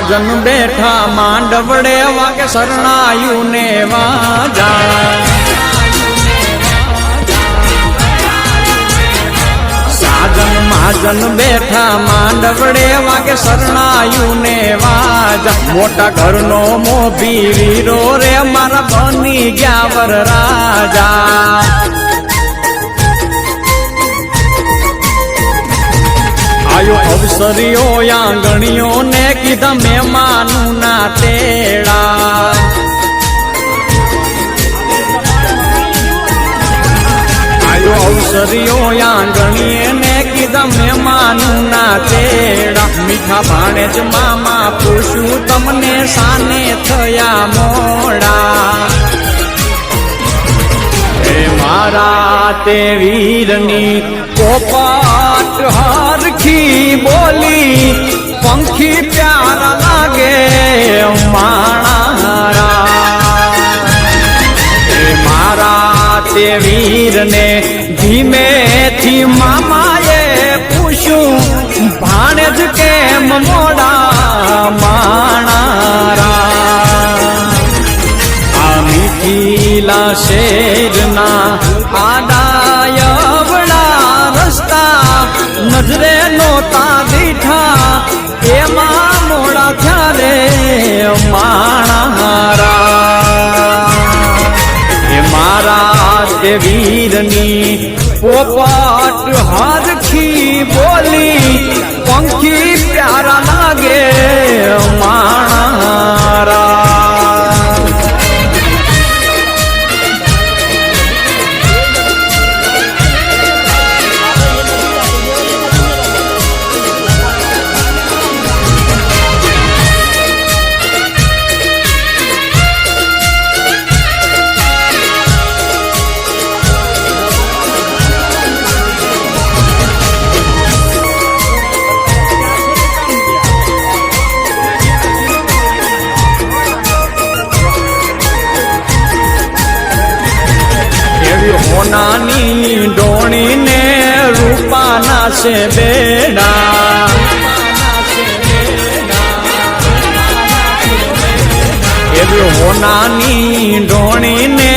મહાજન બેઠા માંડવડે વાગે શરણાયું ને વાજા મહાજન બેઠા માંડવડે વાગે શરણાયું ને વાજા મોટા ઘરનો મોભી વીરો રે મારા બની ગયા વર રાજા આયો અવસરીઓ આંગણીઓ ને કીધા મહેમાનું ના તેડા અવસરીઓ આંગણીએ ને કીધા મહેમાનું ના તેડા મીઠા ભાણે જ મામા પૂછું તમને સાને થયા મોડા હે મારા તે વીરની પોપટ હરખી બોલી પંખી પ્યારા લાગે મારા તે વીરને ધીમેથી મામાએ પૂછ્યું ભાણે જ કેમ મોડા માણારા આ મીઠીલા શેરના આડાયવડા રસ્તા નજરે નોતા દીઠા એમાં મોડા થયારે માણારા મારા તે વીરની પોપટ હરખી બોલી પંખી પ્યારા લાગે મારા હોનાની ડોણીને રૂપાના છે બેડા એવી હોનાની ડોણીને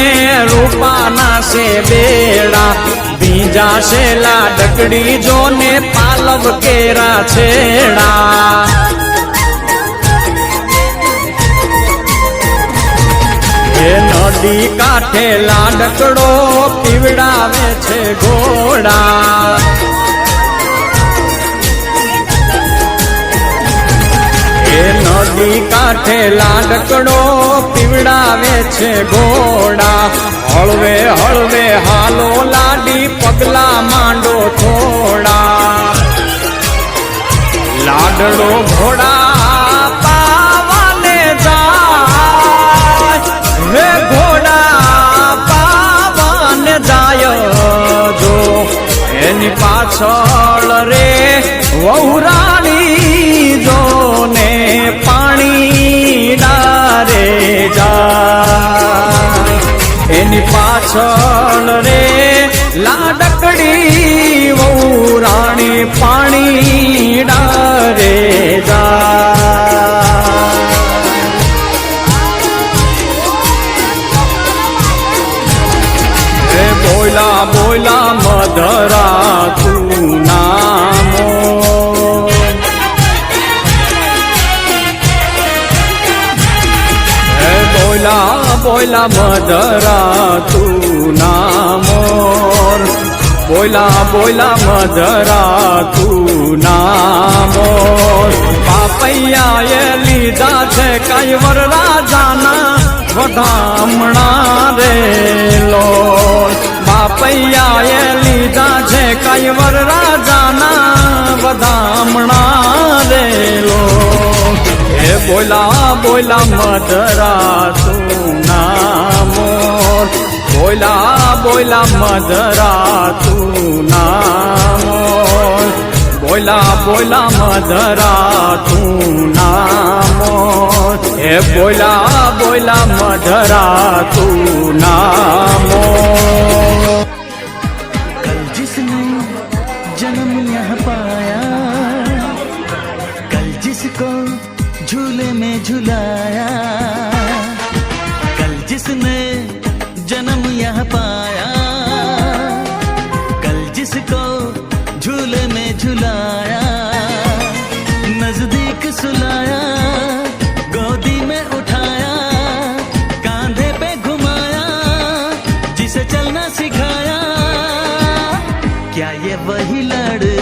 રૂપાના છે બેડા બીજા શેલા ડકડી જોને પાલવ કેરા છેડા નદી કાંઠે લાડકડો પીવડાવે છે ઘોડા એ નદી કાંઠે લાડકડો પીવડાવે છે ઘોડા હળવે હળવે હાલો લાડી પગલા માંડો થોડા લાડડો ઘોડા પાવાને જાય હે ઘોડા પાવાને જાય જો એની પાછળ રે વહુરાણી જો ને પાણી ડારે જાય એની પાછળ રે લાડકડી વહુરાણી પાણી ડારે જાય બોલા બોલા મધરા તું નામો બોલા બોલા મધરા તું નામો બોલા બોલા મધરા તું નામો પાપૈયાએ લીધા છે કઈ વર રાજાના વધામણા રે લો બાપૈયાએ લીધા છે કઈ વર રાજાના વધામણા રે લો એ બોલા બોલા મધરા તું નામો બોલા બોલા મધરા તું નામો બોલા બોલા મધરા તું નામો એ બોલા બોલા મધરા તું નામો कल जिसने जन्म यहाँ पाया कल जिसको झूले में झुलाया। कल जिसने जन्म यहाँ पाया, कल जिसको झूले में झुलाया, नजदीक सुलाया, गोदी में उठाया, कांधे पे घुमाया, जिसे चलना सिखाया। क्या ये वही लड़